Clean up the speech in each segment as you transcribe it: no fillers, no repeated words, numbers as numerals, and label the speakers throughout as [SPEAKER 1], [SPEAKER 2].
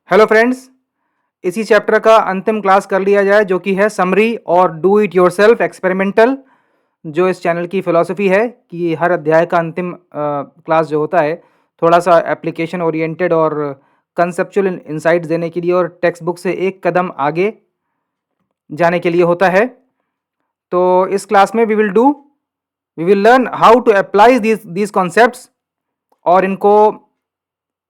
[SPEAKER 1] Hello friends, इसी chapter का अंतिम क्लास कर लिया जाए जो कि है समरी और डू इट योरसेल्फ एक्सपेरिमेंटल। जो इस चैनल की फ़िलॉसफ़ी है कि हर अध्याय का अंतिम क्लास जो होता है थोड़ा सा एप्लीकेशन ओरिएंटेड और कंसेप्चुअल इंसाइट्स देने के लिए और टेक्स्ट बुक से एक कदम आगे जाने के लिए होता है। तो इस क्लास में we will learn how to apply these concepts और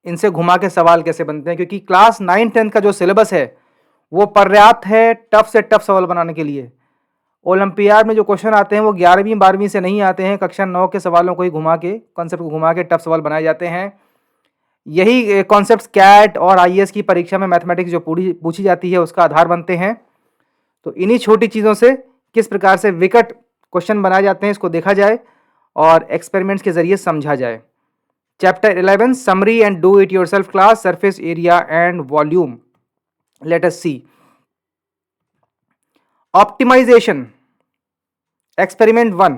[SPEAKER 1] इनसे घुमा के सवाल कैसे बनते हैं, क्योंकि क्लास 9-10 का जो सिलेबस है वो पर्याप्त है टफ से टफ सवाल बनाने के लिए। ओलंपियाड में जो क्वेश्चन आते हैं वो 11वीं 12वीं से नहीं आते हैं, कक्षा 9 के सवालों को ही घुमा के, कॉन्सेप्ट को घुमा के टफ सवाल बनाए जाते हैं। यही कॉन्सेप्ट्स कैट और आईएएस की परीक्षा में मैथमेटिक्स जो पूछी जाती है उसका आधार बनते हैं। तो इन्हीं छोटी चीज़ों से किस प्रकार से विकट क्वेश्चन बनाए जाते हैं इसको देखा जाए और एक्सपेरिमेंट्स के जरिए समझा जाए। Chapter 11 summary and do it yourself class surface area and volume. Let us see. Optimization. Experiment 1।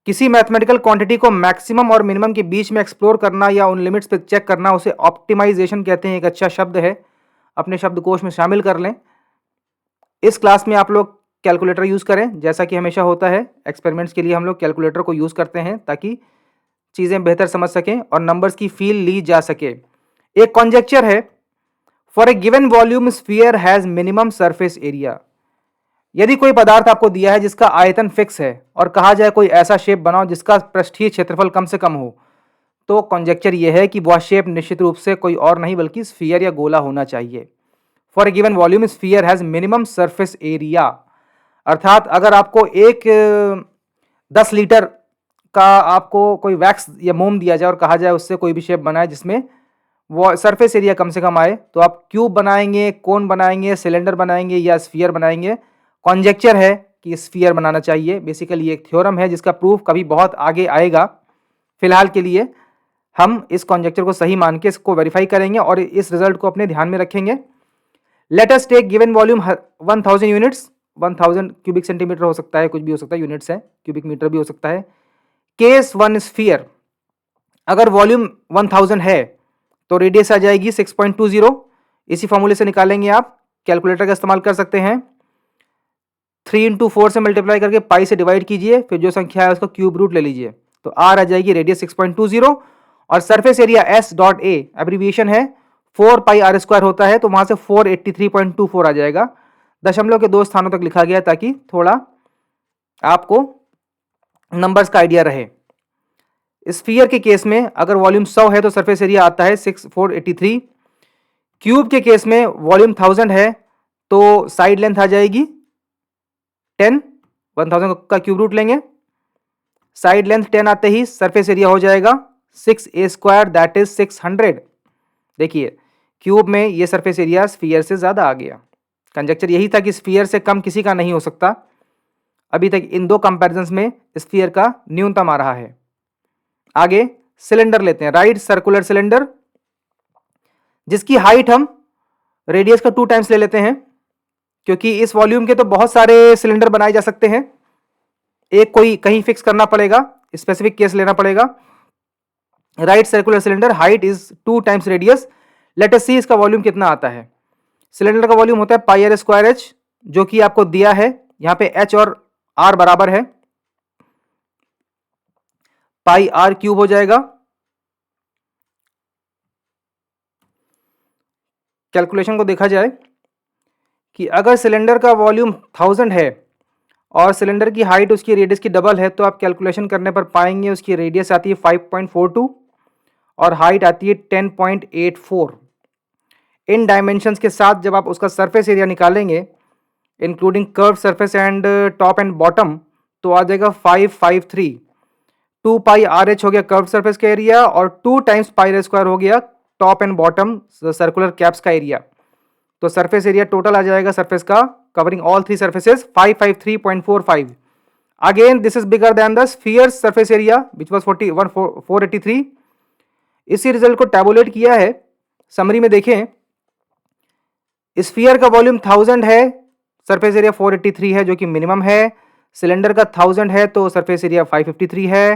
[SPEAKER 1] किसी मैथमेटिकल क्वांटिटी को मैक्सिमम और मिनिमम के बीच में एक्सप्लोर करना या उन लिमिट्स पे चेक करना उसे ऑप्टिमाइजेशन कहते हैं। एक अच्छा शब्द है, अपने शब्दकोश में शामिल कर लें। इस क्लास में आप लोग कैलकुलेटर यूज़ करें, जैसा कि हमेशा होता है एक्सपेरिमेंट्स के लिए हम लोग कैलकुलेटर को यूज़ करते हैं ताकि चीज़ें बेहतर समझ सकें और नंबर्स की फील ली जा सके। एक कॉन्जेक्चर है, for a given volume sphere has minimum surface area. यदि कोई पदार्थ आपको दिया है जिसका आयतन फिक्स है और कहा जाए कोई ऐसा शेप बनाओ जिसका पृष्ठीय क्षेत्रफल कम से कम हो, तो कॉन्जेक्चर यह है कि वह शेप निश्चित रूप से कोई और नहीं बल्कि स्फीयर या गोला होना चाहिए। For a given volume sphere has minimum surface area, अर्थात अगर आपको एक 10 लीटर का आपको कोई वैक्स या मोम दिया जाए और कहा जाए उससे कोई भी शेप बनाए जिसमें वो सरफेस एरिया कम से कम आए, तो आप क्यूब बनाएंगे, कोन बनाएंगे, सिलेंडर बनाएंगे या स्फीयर बनाएंगे। कॉन्जेक्चर है कि स्फीयर बनाना चाहिए। बेसिकली एक थ्योरम है जिसका प्रूफ कभी बहुत आगे आएगा। फिलहाल के लिए हम इस कॉन्जेक्चर को सही मान के इसको वेरीफाई करेंगे और इस रिजल्ट को अपने ध्यान में रखेंगे। Let us take given volume 1000 units. 1000 cubic centimetre हो सकता है, कुछ भी हो सकता है, यूनिट्स है, क्यूबिक मीटर भी हो सकता है। केस 1 स्फीयर, अगर वॉल्यूम 1000 है तो रेडियस आ जाएगी 6.20। इसी फॉर्मूले से निकालेंगे आप, कैलकुलेटर का इस्तेमाल कर सकते हैं। 3 इंटू 4 से मल्टीप्लाई करके पाई से डिवाइड कीजिए, फिर जो संख्या है उसका क्यूब रूट ले लीजिए, तो आर आ जाएगी रेडियस 6.20। और surface area S dot A abbreviation है, 4 पाई आर स्क्वायर होता है, तो वहां से 483.24 आ जाएगा। दशमलव के 2 स्थानों तक लिखा गया ताकि थोड़ा आपको नंबर्स का आइडिया रहे। स्फीयर के केस में अगर वॉल्यूम 100 है तो सरफेस एरिया आता है 483। क्यूब के केस में वॉल्यूम 1000 है तो साइड लेंथ आ जाएगी 10। 1000 का क्यूब रूट लेंगे, साइड लेंथ 10 आते ही सरफेस एरिया हो जाएगा 6a² दैट इज 600। देखिए क्यूब में ये सरफेस एरिया स्फीयर से ज़्यादा आ गया। कंजेक्चर यही था कि स्फीयर से कम किसी का नहीं हो सकता। अभी तक इन दो कंपैरिजंस में स्फीयर का न्यूनतम आ रहा है। आगे सिलेंडर लेते हैं, राइट सर्कुलर सिलेंडर, जिसकी हाइट हम रेडियस का 2 टाइम्स ले लेते हैं, क्योंकि इस वॉल्यूम के तो बहुत सारे सिलेंडर बनाए जा सकते हैं। एक कोई कहीं फिक्स करना पड़ेगा, स्पेसिफिक केस लेना पड़ेगा। Right circular cylinder height is 2 times radius. Let us see इसका वॉल्यूम कितना आता है। सिलेंडर का वॉल्यूम होता है पाई आर स्क्वायर एच, जो कि आपको दिया है, यहां पे एच और आर बराबर है, पाई आर क्यूब हो जाएगा। कैलकुलेशन को देखा जाए कि अगर सिलेंडर का वॉल्यूम 1000 है और सिलेंडर की हाइट उसकी रेडियस की डबल है, तो आप कैलकुलेशन करने पर पाएंगे उसकी रेडियस आती है 5.42 और हाइट आती है 10.84। इन डायमेंशंस के साथ जब आप उसका सरफेस एरिया निकालेंगे including curve surface and top and bottom, तो आ जाएगा 553। 2 पाई आर एच हो गया कर्व सरफेस का एरिया और 2 टाइम्स पाई आर स्क्वायर हो गया top and bottom circular caps का एरिया। तो सरफेस एरिया टोटल आ जाएगा सरफेस का covering all 3 surfaces 553.45। Again this is bigger than the sphere surface area which was 483। इसी रिजल्ट को टैबुलेट किया है। समरी में देखें, स्फीयर का वॉल्यूम 1000 है, सरफेस एरिया 483 है जो कि मिनिमम है। सिलेंडर का 1000 है तो सरफेस एरिया 553 है।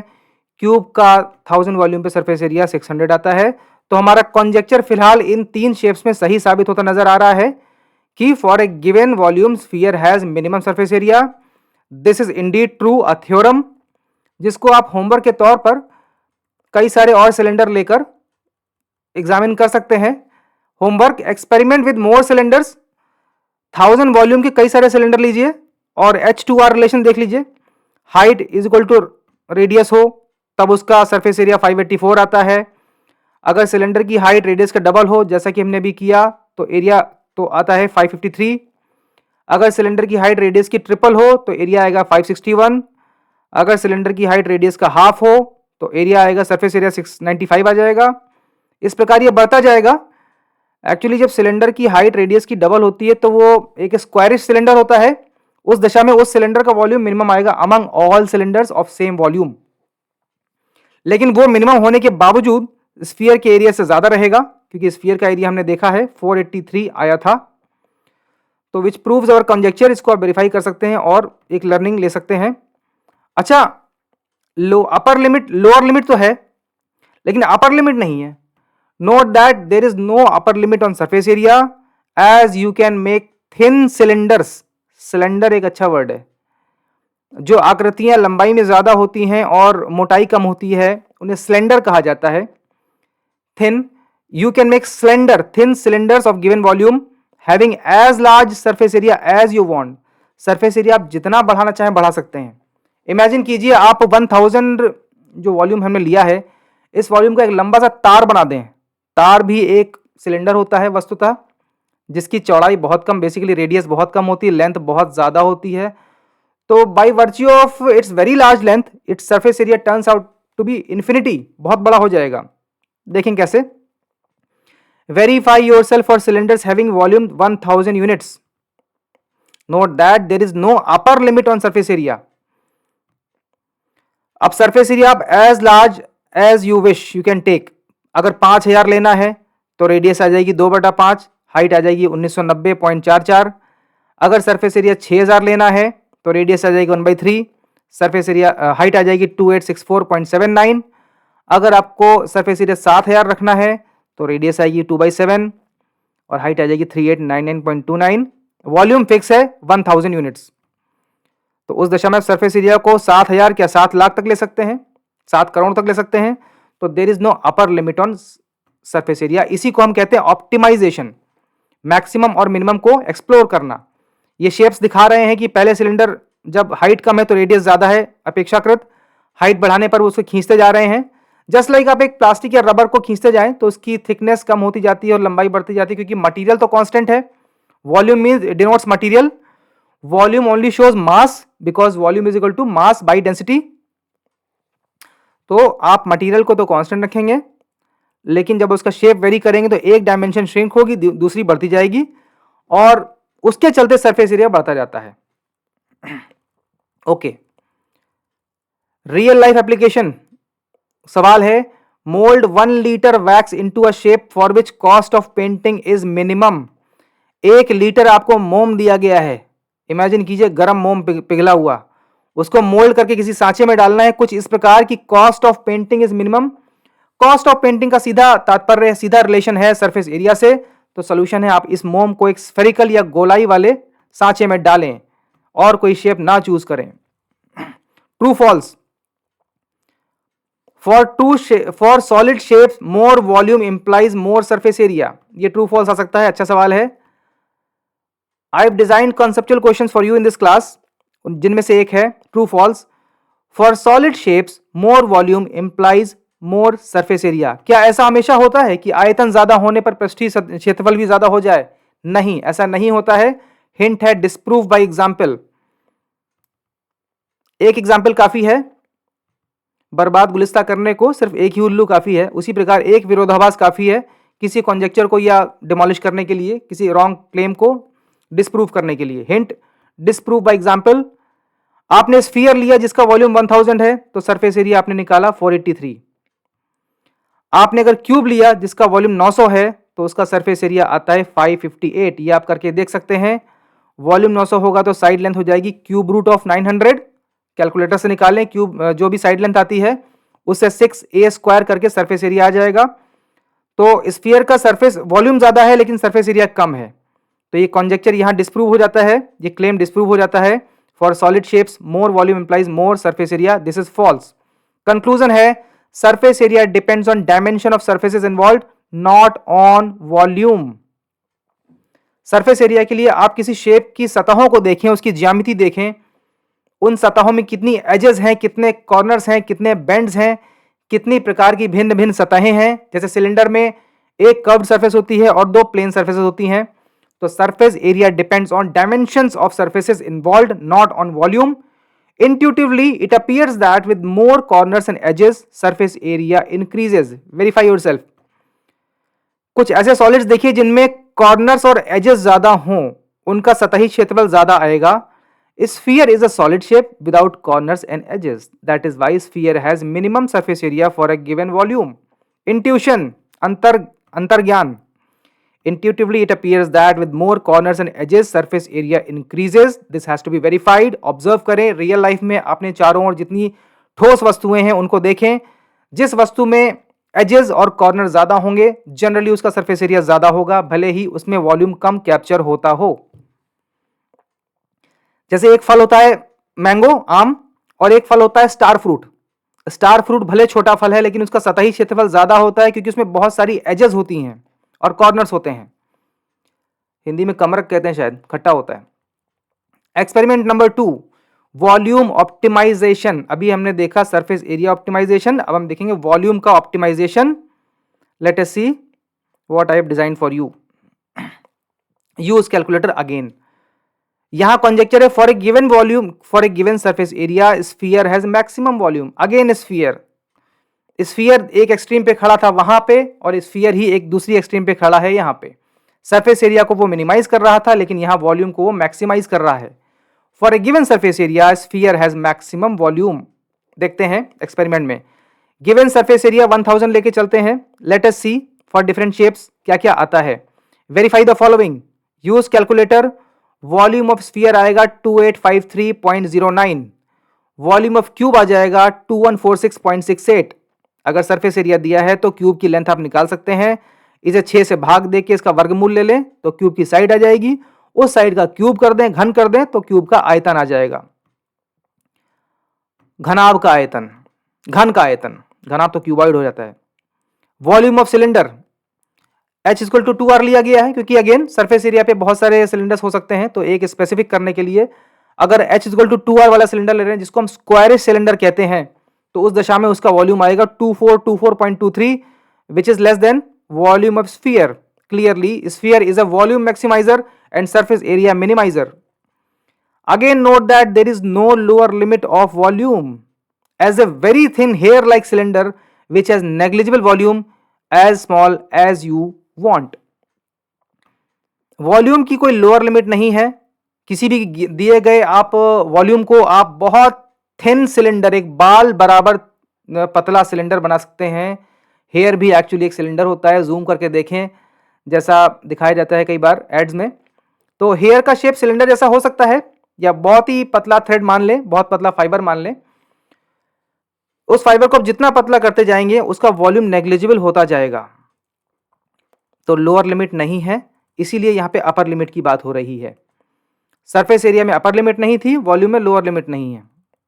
[SPEAKER 1] क्यूब का 1000 वॉल्यूम पे सरफेस एरिया 600 आता है। तो हमारा कॉन्जेक्चर फिलहाल इन तीन शेप्स में सही साबित होता नजर आ रहा है कि for a given volume sphere has minimum surface area. This is Indeed true, a theorem जिसको आप होमवर्क के तौर पर कई सारे और सिलेंडर लेकर एग्जामिन कर सकते हैं। Homework, experiment with more cylinders, 1000 volume के कई सारे सिलेंडर लीजिए और H2R रिलेशन देख लीजिए। Height is equal to radius हो तब उसका सरफेस एरिया 584 आता है। अगर सिलेंडर की हाइट रेडियस का डबल हो जैसा कि हमने भी किया तो एरिया तो आता है 553। अगर सिलेंडर की हाइट रेडियस की ट्रिपल हो तो एरिया आएगा 561। अगर सिलेंडर की हाइट रेडियस का हाफ हो तो एरिया आएगा, सरफेस एरिया 695 आ जाएगा। इस प्रकार ये बढ़ता जाएगा। एक्चुअली जब सिलेंडर की हाइट रेडियस की डबल होती है तो वो एक स्क्वायरिश सिलेंडर होता है। उस दशा में उस सिलेंडर का वॉल्यूम मिनिमम आएगा among all cylinders of same volume. लेकिन वो मिनिमम होने के बावजूद स्फीयर के एरिया से ज्यादा रहेगा क्योंकि स्फीयर का एरिया हमने देखा है 483 आया था। तो विच प्रूव्स अवर कंजेक्चर, इसको आप वेरीफाई कर सकते हैं और एक लर्निंग ले सकते हैं। अच्छा, अपर लिमिट, लोअर लिमिट तो है लेकिन अपर लिमिट नहीं है। Note that there is no upper limit on surface area as you can make thin cylinders. Cylinder एक अच्छा वर्ड है। जो आकृतियां लंबाई में ज्यादा होती हैं और मोटाई कम होती है उन्हें सिलेंडर कहा जाता है। Thin, you can make slender thin cylinders of given volume having as large surface area as you want। Surface area आप जितना बढ़ाना चाहें बढ़ा सकते हैं। इमेजिन कीजिए आप 1000 जो वॉल्यूम हमने लिया है इस वॉल्यूम का एक लंबा सा तार बना दें। तार भी एक सिलेंडर होता है वस्तुतः, जिसकी चौड़ाई बहुत कम, बेसिकली रेडियस बहुत कम होती है, लेंथ बहुत ज्यादा होती है। तो by virtue of its very large length its surface area turns out to be infinity, बहुत बड़ा हो जाएगा। देखें कैसे। Verify yourself for cylinders having volume 1000 units. Note that there is no upper limit on surface area. अब surface area आप as large as you wish you can take। अगर 5000 लेना है तो रेडियस आ जाएगी 2/5, हाइट आ जाएगी 1990.44। अगर सरफेस एरिया 6000 लेना है तो रेडियस आ जाएगी 1/3, सरफेस एरिया हाइट आ जाएगी 2864.79। अगर आपको सरफेस एरिया 7000 रखना है तो रेडियस आएगी 2/7 और हाइट आ जाएगी 3899.29। वॉल्यूम फिक्स है 1000 यूनिट्स। तो उस दशा में आप सरफेस एरिया को 7000 क्या 7 लाख तक ले सकते हैं, 7 करोड़ तक ले सकते हैं। तो there is no upper limit on surface area. इसी को हम कहते हैं ऑप्टिमाइजेशन, मैक्सिमम और मिनिमम को एक्सप्लोर करना। ये शेप्स दिखा रहे हैं कि पहले सिलेंडर जब हाइट कम है तो रेडियस ज्यादा है अपेक्षाकृत, हाइट बढ़ाने पर उसको खींचते जा रहे हैं। जस्ट लाइक आप एक प्लास्टिक या रबर को खींचते जाएं तो उसकी थिकनेस कम होती जाती है और लंबाई बढ़ती जाती है क्योंकि मटेरियल तो कांस्टेंट है। Volume means denotes material, volume only shows mass because volume is equal to mass by density. तो आप मटेरियल को तो कांस्टेंट रखेंगे लेकिन जब उसका शेप वेरी करेंगे तो एक डायमेंशन श्रिंक होगी, दूसरी बढ़ती जाएगी और उसके चलते सरफेस एरिया बढ़ता जाता है। Okay, real life application. सवाल है, mould 1 litre wax into a shape for which cost of painting is minimum. 1 litre आपको मोम दिया गया है। इमेजिन कीजिए गरम मोम पिघला हुआ, उसको मोल्ड करके किसी सांचे में डालना है कुछ इस प्रकार की cost of painting is minimum. Cost of painting का सीधा तात्पर्य, सीधा रिलेशन है सरफेस एरिया से। तो सोल्यूशन है आप इस मोम को एक स्फेरिकल या गोलाई वाले सांचे में डालें और कोई शेप ना चूज करें। True false. For solid shapes more volume implies more surface area. ये ट्रू फॉल्स आ सकता है। अच्छा सवाल है। I have designed conceptual questions for you in this class, जिनमें से एक है true false. For solid shapes more volume implies more surface area. क्या ऐसा हमेशा होता है कि आयतन ज्यादा होने पर पृष्ठीय क्षेत्रफल भी ज्यादा हो जाए? नहीं, ऐसा नहीं होता है। हिंट है डिस्प्रूव बाय एग्जाम्पल। एक एग्जाम्पल काफी है, बर्बाद गुलिस्ता करने को सिर्फ एक ही उल्लू काफी है। उसी प्रकार एक विरोधाभास काफी है किसी कॉन्जेक्चर को या डिमोलिश करने के लिए, किसी रॉन्ग क्लेम को डिस्प्रूव करने के लिए। Hint disprove by example. आपने स्फीयर लिया जिसका वॉल्यूम 1000 है तो सरफेस एरिया आपने निकाला 483। आपने अगर क्यूब लिया जिसका वॉल्यूम 900 है तो उसका सरफेस एरिया आता है 558। ये आप करके देख सकते हैं। वॉल्यूम 900 होगा तो साइड लेंथ हो जाएगी क्यूब रूट ऑफ 900। कैलकुलेटर से निकालें, क्यूब जो भी साइड लेंथ आती है उससे 6a² करके सरफेस एरिया आ जाएगा। तो स्फीयर का सरफेस वॉल्यूम ज्यादा है लेकिन सरफेस एरिया कम है, तो ये कॉन्जेक्चर यहां डिस्प्रूव हो जाता है, ये क्लेम डिस्प्रूव हो जाता है। For solid shapes more volume implies more surface area, this is false. Conclusion है surface area depends on dimension of surfaces involved, not on volume. Surface area के लिए आप किसी शेप की सतहों को देखें, उसकी ज्यामिति देखें, उन सतहों में कितनी एजेस हैं, कितने कॉर्नर्स हैं, कितने बेंड्स हैं, कितनी प्रकार की भिन्न भिन्न सतहें हैं। जैसे सिलेंडर में एक कर्व्ड सरफेस होती है और दो प्लेन सरफेसेस होती हैं। तो surface area depends on dimensions of surfaces involved, not on volume. Intuitively, it appears that with more corners and edges, surface area increases. Verify yourself. कुछ ऐसे सॉलिड्स देखिए जिनमें कॉर्नर्स और एजेस ज्यादा हों, उनका सतही क्षेत्रफल ज्यादा आएगा। Sphere is a solid shape without corners and edges, that is why sphere has minimum surface area for a given volume. Intuition, अंतर्ज्ञान। Intuitively, it appears that with more corners and edges, surface area increases. This has to be verified. Observe करें, real life में अपने चारों ओर जितनी ठोस वस्तुएं हैं उनको देखें। जिस वस्तु में एजेस और कॉर्नर ज्यादा होंगे, जनरली उसका सरफेस एरिया ज्यादा होगा, भले ही उसमें वॉल्यूम कम कैप्चर होता हो। जैसे एक फल होता है मैंगो, आम, और एक फल होता है स्टार फ्रूट। स्टार फ्रूट भले छोटा फल है लेकिन उसका सतही क्षेत्रफल ज्यादा होता है क्योंकि उसमें बहुत सारी एजेस होती हैं और कॉर्नर्स होते हैं। हिंदी में कमरक कहते हैं, शायद खट्टा होता है। Experiment number 2, volume optimization. अभी हमने देखा सरफेस एरिया ऑप्टिमाइजेशन, अब हम देखेंगे वॉल्यूम का optimization. Let us see what I have design for you. Use calculator again. यहां कॉन्जेक्चर है for a given volume, for a given surface area sphere has maximum volume. Again sphere, sphere एक extreme पे खड़ा था वहां पे और sphere ही एक दूसरी एक्सट्रीम पे खड़ा है यहां पे। सरफेस एरिया को वो मिनिमाइज कर रहा था लेकिन यहां वॉल्यूम को वो मैक्सिमाइज कर रहा है। For a given surface area sphere has maximum volume. देखते हैं एक्सपेरिमेंट में। गिवन सरफेस एरिया 1000 लेके चलते हैं। Let us see for different shapes क्या क्या आता है। Verify the following. Use calculator. Volume of sphere आएगा 2853.09। वॉल्यूम ऑफ क्यूब आ जाएगा 2146.68। अगर सरफेस एरिया दिया है तो क्यूब की लेंथ आप निकाल सकते हैं। इसे 6 से भाग दे के इसका वर्गमूल ले लें तो क्यूब की साइड आ जाएगी। उस साइड का क्यूब कर दें, घन कर दें तो क्यूब का आयतन आ जाएगा। घनाभ का आयतन, घन का आयतन, घनाभ तो क्यूबॉइड हो जाता है। Volume of cylinder H equal to 2R लिया गया है क्योंकि अगेन सरफेस एरिया पे बहुत सारे सिलेंडर्स हो सकते हैं, तो एक स्पेसिफिक करने के लिए अगर H इक्वल टू 2R वाला सिलेंडर ले रहे हैं जिसको हम स्क्वायरिश सिलेंडर कहते हैं, तो उस दशा में उसका वॉल्यूम आएगा 2424.23 which is less than volume of sphere. Clearly sphere is a volume maximiser and surface area minimiser. Again note that there is no lower limit of volume as a very thin hair like cylinder which has negligible volume as small as you want. Volume की कोई lower limit नहीं है। किसी भी दिए गए आप volume को आप बहुत थिन सिलेंडर, एक बाल बराबर पतला सिलेंडर बना सकते हैं। हेयर भी एक्चुअली एक सिलेंडर होता है, जूम करके देखें जैसा दिखाया जाता है कई बार एड्स में। तो हेयर का शेप सिलेंडर जैसा हो सकता है या बहुत ही पतला थ्रेड मान लें, बहुत पतला फाइबर मान लें। उस फाइबर को आप जितना पतला करते जाएंगे उसका वॉल्यूम नेग्लिजिबल होता जाएगा। तो लोअर लिमिट नहीं है, इसीलिए यहां पे अपर लिमिट की बात हो रही है। सरफेस एरिया में अपर लिमिट नहीं थी, वॉल्यूम में लोअर लिमिट नहीं है।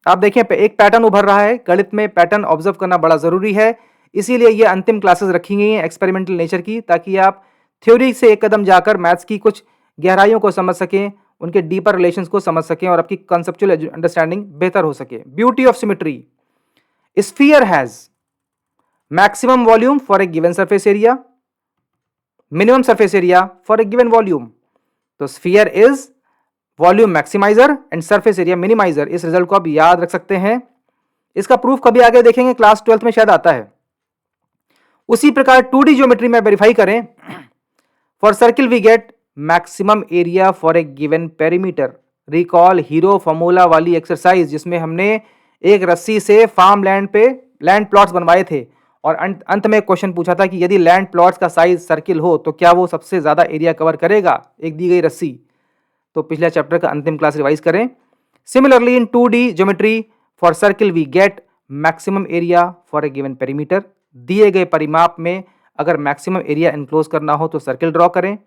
[SPEAKER 1] आप देखें एक पैटर्न उभर रहा है। गणित में पैटर्न ऑब्जर्व करना बड़ा जरूरी है, इसीलिए ये अंतिम क्लासेस रखी गई हैं एक्सपेरिमेंटल नेचर की, ताकि आप थ्योरी से एक कदम जाकर मैथ्स की कुछ गहराइयों को समझ सकें, उनके डीपर रिलेशंस को समझ सकें और आपकी कंसेप्चुअल अंडरस्टैंडिंग बेहतर हो सके। Beauty of symmetry. Sphere has maximum volume for a given surface area, minimum surface area for a given volume. तो sphere is volume maximiser and surface area minimiser. इस रिजल्ट को आप याद रख सकते हैं। इसका प्रूफ कभी आगे देखेंगे, क्लास 12th में शायद आता है। उसी प्रकार 2D ज्योमेट्री में वेरीफाई करें। For circle we get maximum area for a given perimeter. Recall hero formula वाली एक्सरसाइज जिसमें हमने एक रस्सी से फार्म लैंड पे लैंड प्लॉट्स बनवाए थे और अंत में क्वेश्चन पूछा था कि यदि लैंड प्लॉट्स का साइज सर्किल हो तो क्या वो सबसे ज्यादा एरिया कवर करेगा एक दी गई रस्सी। तो पिछले चैप्टर का अंतिम क्लास रिवाइज करें। Similarly in 2D geometry for circle we get maximum area for a given perimeter. दिए गए परिमाप में अगर मैक्सिमम एरिया इनक्लोज करना हो तो सर्किल ड्रॉ करें।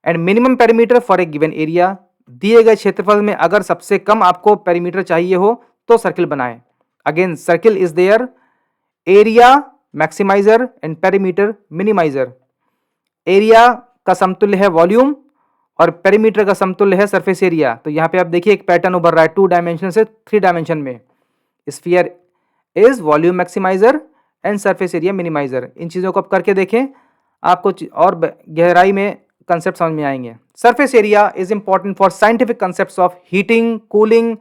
[SPEAKER 1] And minimum perimeter for a given area, दिए गए क्षेत्रफल में अगर सबसे कम आपको पेरीमीटर चाहिए हो तो सर्किल बनाएं। Again circle is there, area maximizer and perimeter minimizer. Area का समतुल्य है वॉल्यूम और पेरीमीटर का समतुल्य है सरफेस एरिया। तो यहाँ पे आप देखिए एक पैटर्न उभर रहा है 2 डायमेंशन से 3 डायमेंशन में। Sphere is volume maximiser and surface area minimiser. इन चीज़ों को आप करके देखें, आपको और गहराई में कंसेप्ट समझ में आएंगे। Surface area is important for scientific concepts of heating, cooling,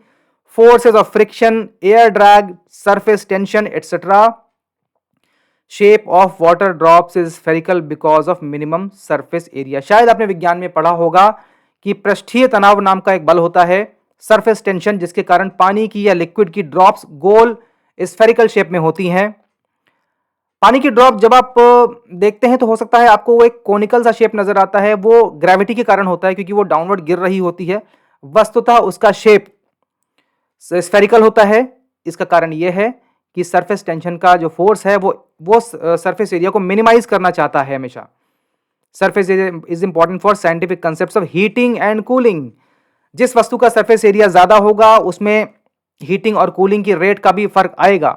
[SPEAKER 1] forces of friction, air drag, surface tension etcetera. Shape of water drops is spherical because of minimum surface area. शायद आपने विज्ञान में पढ़ा होगा कि पृष्ठीय तनाव नाम का एक बल होता है, सरफेस टेंशन, जिसके कारण पानी की या लिक्विड की ड्रॉप्स गोल स्फेरिकल शेप में होती हैं। पानी की ड्रॉप जब आप देखते हैं तो हो सकता है आपको वो एक कोनिकल सा शेप नजर आता है, वो ग्रेविटी के कारण होता है क्योंकि वो डाउनवर्ड गिर रही होती है। वस्तुतः उसका शेप स्फेरिकल होता है। इसका कारण यह है कि सरफेस टेंशन का जो फोर्स है वो सरफेस एरिया को मिनिमाइज करना चाहता है हमेशा। Surface area is important for scientific concepts of heating and cooling. जिस वस्तु का सरफेस एरिया ज्यादा होगा उसमें हीटिंग और कूलिंग की रेट का भी फर्क आएगा।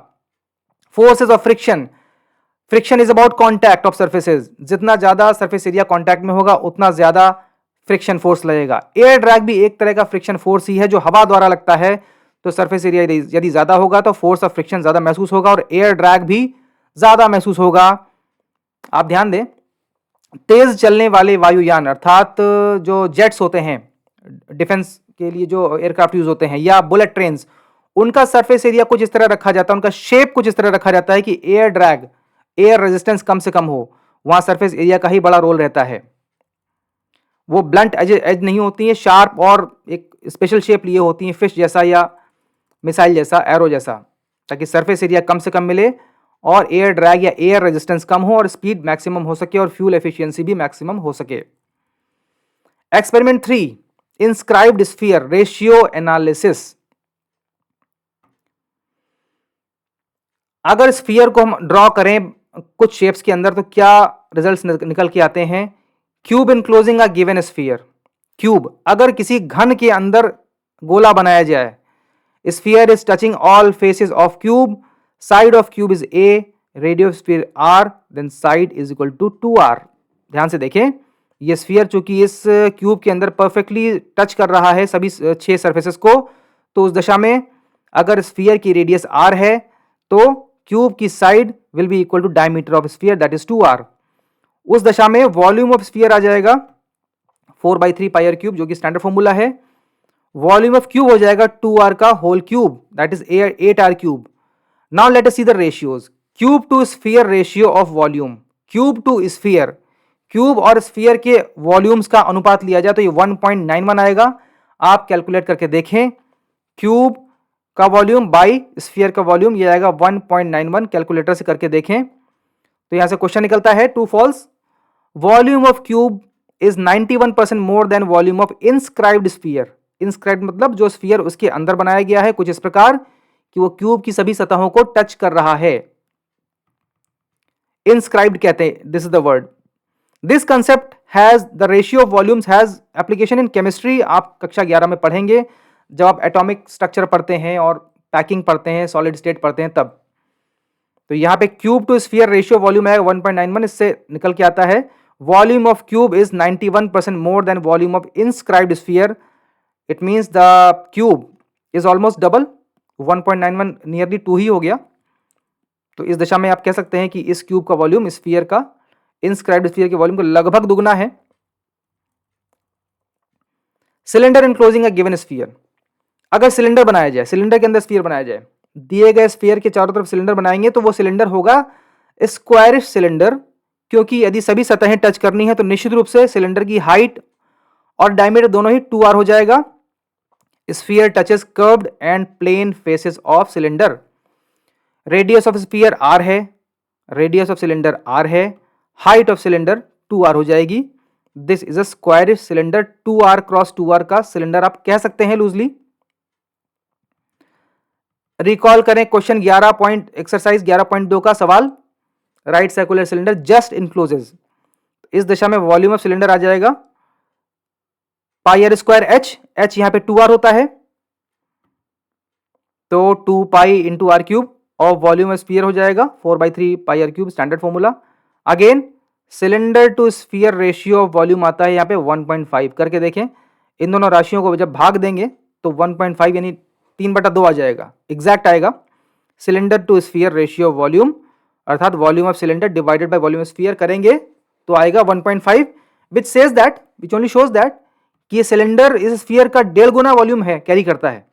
[SPEAKER 1] Forces of friction, friction is about contact of surfaces. जितना ज्यादा सरफेस एरिया कॉन्टैक्ट में होगा उतना ज्यादा फ्रिक्शन फोर्स लगेगा। एयर ड्रैग भी एक तरह का फ्रिक्शन फोर्स ही है जो हवा द्वारा लगता है। तो सरफेस एरिया यदि ज्यादा होगा तो फोर्स ऑफ फ्रिक्शन ज्यादा महसूस होगा और एयर ड्रैग भी ज्यादा महसूस होगा। आप ध्यान दें, तेज चलने वाले वायुयान अर्थात जो जेट्स होते हैं डिफेंस के लिए जो एयरक्राफ्ट यूज होते हैं, या बुलेट ट्रेन्स, उनका सरफेस एरिया कुछ इस तरह रखा जाता है, उनका शेप कुछ इस तरह रखा जाता है कि एयर ड्रैग, एयर रेजिस्टेंस कम से कम हो। वहां सरफेस एरिया का ही बड़ा रोल रहता है। वो ब्लंट एज नहीं होती है, शार्प और एक स्पेशल शेप लिए होती हैं, फिश जैसा या मिसाइल जैसा, एरो जैसा, ताकि सरफेस एरिया कम से कम मिले और एयर ड्रैग या एयर रेजिस्टेंस कम हो और स्पीड मैक्सिमम हो सके और फ्यूल एफिशिएंसी भी मैक्सिमम हो सके। Experiment 3, inscribed sphere ratio analysis. अगर स्फीयर को हम ड्रॉ करें कुछ शेप्स के अंदर तो क्या रिजल्ट्स निकल के आते हैं। Cube enclosing a given sphere. Cube, अगर किसी घन के अंदर गोला बनाया जाए, sphere is touching all faces of cube, side of cube is a, radius of sphere r, then side is equal to 2r। ध्यान से देखें, ये स्फीयर चूंकि इस क्यूब के अंदर परफेक्टली टच कर रहा है सभी 6 सरफेसेस को, तो उस दशा में अगर स्फीयर की रेडियस r है तो क्यूब की side will be equal to diameter of sphere, that is 2r। उस दशा में वॉल्यूम ऑफ स्फीयर आ जाएगा 4/3 पाई r क्यूब, जो कि स्टैंडर्ड फॉर्मूला है। वॉल्यूम ऑफ क्यूब हो जाएगा 2r का whole cube, that is 8r cube. Now let us see the ratios. Cube to sphere ratio of volume, cube to sphere, cube और sphere के volumes का अनुपात लिया जाए तो ये 1.91 आएगा। आप कैलकुलेट करके देखें, क्यूब का वॉल्यूम बाई स्फीयर का वॉल्यूम, ये आएगा 1.91। कैलकुलेटर से करके देखें तो यहां से क्वेश्चन निकलता है true false. Volume of cube is 91% more than volume of inscribed sphere. Inscribed मतलब जो स्फीयर उसके अंदर बनाया गया है कुछ इस प्रकार कि वो क्यूब की सभी सतहों को टच कर रहा है। इंस्क्राइब्ड कहते हैं, this is the word. This concept has the ratio of volumes has application in chemistry. आप कक्षा 11 में पढ़ेंगे जब आप एटॉमिक स्ट्रक्चर पढ़ते हैं और पैकिंग पढ़ते हैं, सॉलिड स्टेट पढ़ते हैं तब। तो यहां पे cube to sphere ratio volume है 1.91, इससे निकल के आता है volume of cube is 91% more than volume of inscribed sphere. It means the cube is almost double, 1.91 nearly 2 ही हो गया। तो इस दिशा में आप कह सकते हैं कि इस क्यूब का वॉल्यूम स्फीयर का, इंस्क्राइब्ड स्फीयर के वॉल्यूम का लगभग दुगना है। Cylinder enclosing a given sphere. अगर सिलेंडर बनाया जाए, सिलेंडर के अंदर स्फीयर बनाया जाए, दिए गए स्फीयर के चारों तरफ सिलेंडर बनाएंगे तो वो सिलेंडर होगा स्क्वायरिश सिलेंडर, क्योंकि यदि सभी सतहें टच करनी है तो निश्चित रूप से सिलेंडर की हाइट और डायमीटर दोनों ही 2r हो जाएगा। Sphere touches curved and plane faces of cylinder. Radius of sphere r है, रेडियस ऑफ सिलेंडर r है, हाइट ऑफ सिलेंडर 2r हो जाएगी। This is a squarish cylinder. 2r cross 2r का cylinder आप कह सकते हैं लूजली। रिकॉल करें क्वेश्चन 11 एक्सरसाइज 11.2 का सवाल। Right circular cylinder just encloses, इस दिशा में वॉल्यूम ऑफ सिलेंडर आ जाएगा pi r square h, h यहां पे 2r होता है तो 2 पाई इंटू आर क्यूब, और वॉल्यूम ऑफ स्फीयर हो जाएगा 4/3 pi r cube, standard formula. Again cylinder to sphere ratio of volume आता है यहाँ पे 1.5, करके देखें इन दोनों राशियों को जब भाग देंगे तो 1.5 यानी 3/2 आ जाएगा, एग्जैक्ट आएगा। Cylinder to sphere ratio of volume अर्थात volume of cylinder divided by volume of sphere करेंगे तो आएगा 1.5, which says that, which only shows that कि ये सिलेंडर इस स्फीयर का 1.5 गुना वॉल्यूम है, कैरी करता है।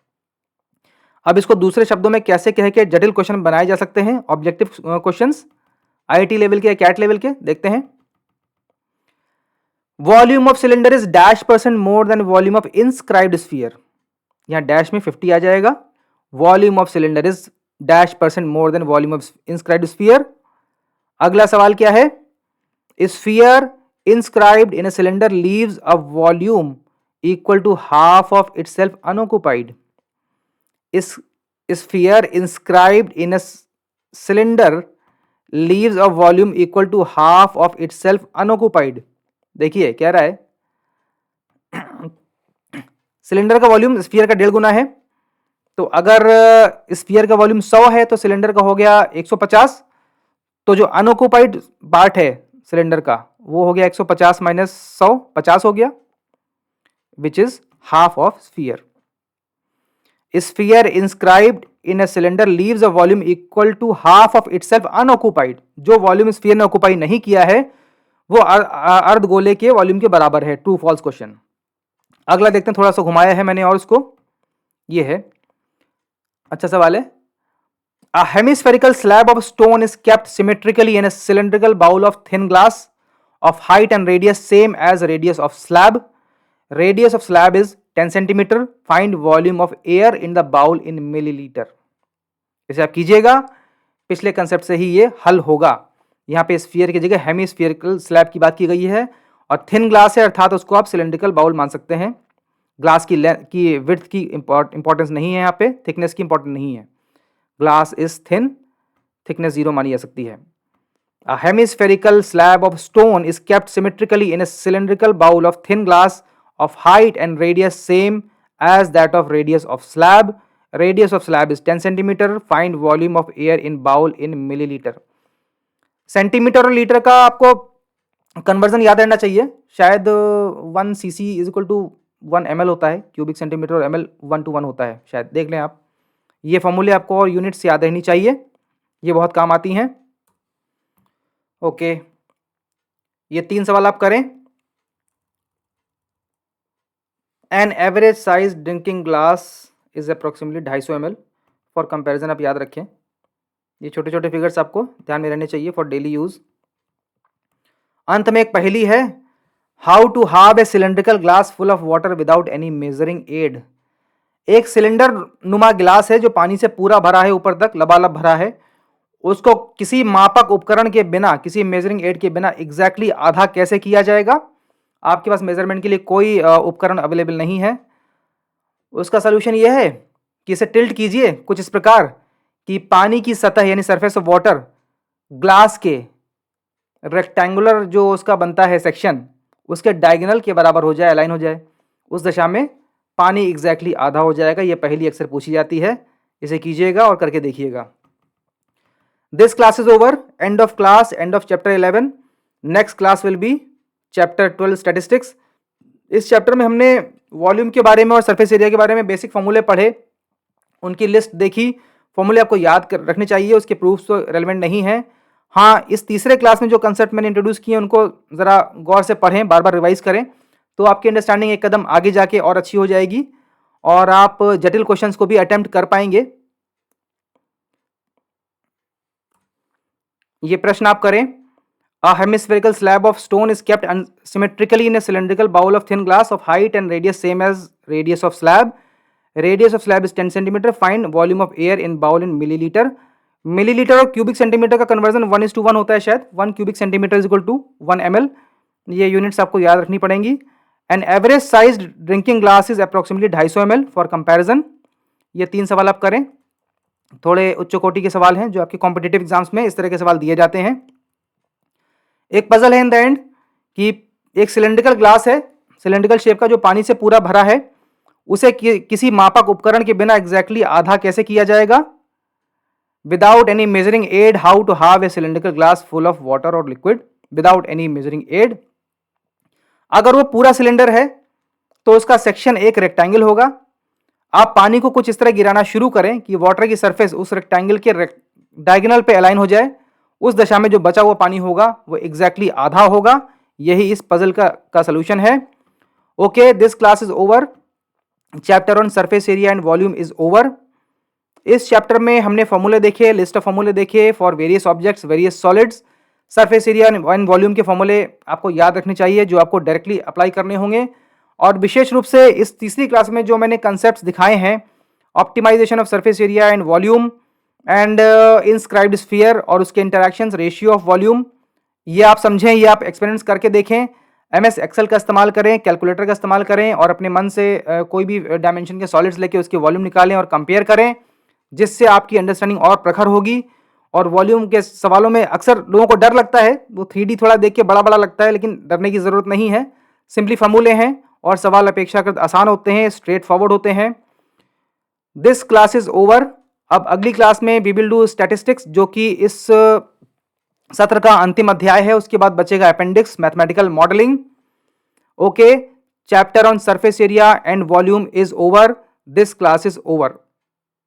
[SPEAKER 1] अब इसको दूसरे शब्दों में कैसे कह के जटिल क्वेश्चन बनाए जा सकते हैं, ऑब्जेक्टिव क्वेश्चंस आईआईटी लेवल के या कैट लेवल के, देखते हैं। Volume of cylinder is -% more than volume of inscribed sphere, यहां डैश में 50 आ जाएगा। Volume of cylinder is -% more than volume of inscribed sphere. अगला सवाल क्या है, sphere inscribed in a cylinder leaves a volume equal to half of itself unoccupied. Is sphere inscribed in a cylinder leaves a volume equal to half of itself unoccupied. देखिए क्या रहा है, cylinder का volume sphere का 1.5 गुना है, तो अगर sphere का वॉल्यूम 100 है तो सिलेंडर का हो गया 150, तो जो अनऑक्युपाइड पार्ट है सिलेंडर का वो हो गया 150 माइनस 100, 50 हो गया, which is half of sphere. Sphere inscribed in a cylinder leaves a volume equal to half of itself unoccupied, जो वॉल्यूम स्फीयर ने ऑक्युपाई नहीं किया है वो अर्धगोले के वॉल्यूम के बराबर है, ट्रू फॉल्स क्वेश्चन। अगला देखते हैं, थोड़ा सा घुमाया है मैंने और उसको, ये है अच्छा सवाल है। A hemispherical slab of stone is kept symmetrically in a cylindrical bowl of thin glass of height and radius same as radius of slab. Radius of slab is 10 centimeter. Find volume of air in the bowl in milliliter. इसे आप कीजिएगा, पिछले concept से ही ये हल होगा। यहाँ पे स्फीयर की जगह हेमीस्फीरिकल स्लैब की बात की गई है और थिन ग्लास है अर्थात उसको आप सिलेंड्रिकल बाउल मान सकते हैं। ग्लास की विड्थ की इंपॉर्टेंस नहीं है, यहाँ पे थिकनेस की इंपॉर्टेंस नहीं है। ग्लास इज थिन, थिकनेस 0 मानी जा सकती है। A hemispherical slab of stone is kept symmetrically in a cylindrical bowl of thin glass of height and radius same as that of radius of slab. Radius of slab is 10 centimeter. Find volume of air in bowl in milliliter. Centimetre और litre का आपको conversion याद रहना चाहिए, शायद 1 cc is equal to 1 ml होता है, cubic centimetre और ml 1 to 1 होता है, शायद देख लें आप। ये फॉर्मूले आपको और यूनिट्स याद रहनी चाहिए, ये बहुत काम आती हैं। ओके, ये 3 सवाल आप करें। An average size drinking glass is approximately 250 ml। For comparison आप याद रखें, ये छोटे छोटे फिगर्स आपको ध्यान में रहने चाहिए फॉर डेली यूज। अंत में एक पहेली है, how to have a cylindrical glass full of water without any measuring aid. एक सिलेंडर नुमा गिलास है जो पानी से पूरा भरा है, ऊपर तक लबालब भरा है, उसको किसी मापक उपकरण के बिना, किसी मेजरिंग एड के बिना एग्जैक्टली आधा कैसे किया जाएगा। आपके पास मेजरमेंट के लिए कोई उपकरण अवेलेबल नहीं है। उसका सोल्यूशन यह है कि इसे टिल्ट कीजिए कुछ इस प्रकार कि पानी की सतह यानी सरफेस ऑफ वाटर ग्लास के रेक्टेंगुलर जो उसका बनता है सेक्शन, उसके डायगोनल के बराबर हो जाए, अलाइन हो जाए, उस दशा में पानी एग्जैक्टली आधा हो जाएगा। यह पहेली अक्सर पूछी जाती है, इसे कीजिएगा और करके देखिएगा। This class is over, end of class, end of chapter 11। Next class will be chapter 12 statistics. इस चैप्टर में हमने वॉल्यूम के बारे में और सरफेस एरिया के बारे में बेसिक फॉर्मूले पढ़े, उनकी लिस्ट देखी। फॉर्मूले आपको याद रखने चाहिए, उसके प्रूफ्स तो रेलेवेंट नहीं है। हाँ, इस तीसरे क्लास में जो कंसेप्ट मैंने इंट्रोड्यूस किए उनको ज़रा गौर से पढ़ें, बार बार रिवाइज करें, तो आपकी अंडरस्टैंडिंग एक कदम आगे जाके और अच्छी हो जाएगी और आप जटिल क्वेश्चंस को भी अटेम्प्ट कर पाएंगे। ये प्रश्न आप करें, A hemispherical slab of stone is kept symmetrically in a cylindrical bowl of thin glass of height and radius same as radius of slab. Radius of slab is 10 centimeter. Find volume of air in bowl in milliliter. Millilitre और cubic centimetre का conversion 1:1 होता है शायद, 1 cubic centimeter is equal to 1 ml। ये units आपको याद रखनी पड़ेंगी। An average size drinking glass is approximately 250 ml for comparison. ये 3 सवाल आप करें, थोड़े उच्च कोटि के सवाल हैं जो आपके कॉम्पिटिटिव एग्जाम्स में इस तरह के सवाल दिए जाते हैं। एक पजल है इन द एंड कि एक सिलेंड्रिकल ग्लास है, सिलेंड्रिकल शेप का, जो पानी से पूरा भरा है, उसे किसी मापक उपकरण के बिना एग्जैक्टली आधा कैसे किया जाएगा? Without any measuring aid, how to have a cylindrical glass full of water और liquid without any measuring aid. अगर वो पूरा सिलेंडर है तो उसका सेक्शन एक रेक्टेंगल होगा। आप पानी को कुछ इस तरह गिराना शुरू करें कि वाटर की सरफेस उस रेक्टेंगल के डायगोनल पे अलाइन हो जाए। उस दशा में जो बचा हुआ पानी होगा वो एग्जैक्टली आधा होगा। यही इस पजल का सॉल्यूशन है। Okay, this class is over. Chapter on surface area and volume is over. इस चैप्टर में हमने फॉर्मूले देखे, लिस्ट ऑफ फॉर्मूले देखे for various objects, various solids. Surface area and volume के फॉर्मूले आपको याद रखने चाहिए, जो आपको डायरेक्टली अप्लाई करने होंगे। और विशेष रूप से इस तीसरी क्लास में जो मैंने कंसेप्ट्स दिखाए हैं, optimization of surface area and volume and inscribed sphere और उसके इंटरैक्शंस, रेशियो ऑफ वॉल्यूम, ये आप समझें, ये आप एक्सपेरिमेंट्स करके देखें। MS एक्सेल का इस्तेमाल करें, कैलकुलेटर का इस्तेमाल करें और अपने मन से कोई भी डायमेंशन के सॉलिड्स लेके उसके वॉल्यूम निकालें और कंपेयर करें, जिससे आपकी अंडरस्टैंडिंग और प्रखर होगी। और वॉल्यूम के सवालों में अक्सर लोगों को डर लगता है, वो 3D थोड़ा देख के बड़ा बड़ा लगता है, लेकिन डरने की ज़रूरत नहीं है। सिंपली फॉर्मूले हैं और सवाल अपेक्षाकृत आसान होते हैं, स्ट्रेट फॉरवर्ड होते हैं। This class is over. अब अगली क्लास में वी विल डू स्टैटिस्टिक्स, जो कि इस सत्र का अंतिम अध्याय है। उसके बाद बचेगा appendix, mathematical modelling. Okay, chapter on surface area and volume is over. This class is over.